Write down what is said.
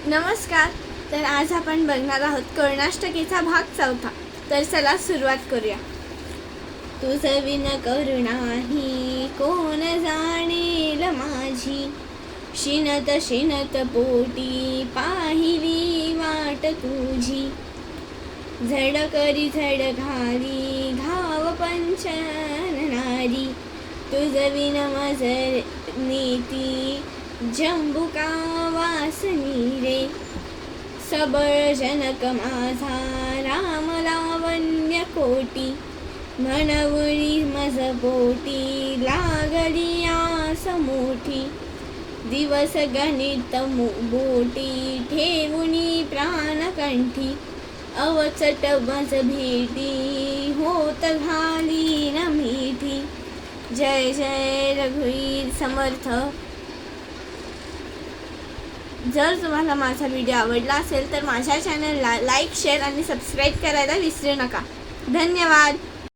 नमस्कार. तर आज आपण बघणार आहोत करुणाष्टकीचा भाग 4. तर चला सुरुवात करूया. तुझ विन करुणाही कोण जाणेल माझी, शिनत शिनत पोटी पाहिली वाट तुझी. झड करी झड घाली घाव पंचनारी, तुझ विन मज नीती जंबुका वासनी रे. सबळ जनक माझा राम लावण्य कोटी, म्हणवळी मज पोटी लागली आस मोठी. दिवस गणित बोटी ठेवुनी प्राणकंठी, अवचट मज भेटी होत घाली न मिठी. जय जय रघुवीर समर्थ. जर तुम्हाला माझा व्हिडिओ आवडला असेल तर माझ्या चॅनलला लाईक, शेअर आणि सबस्क्राईब करायला विसरू नका. धन्यवाद.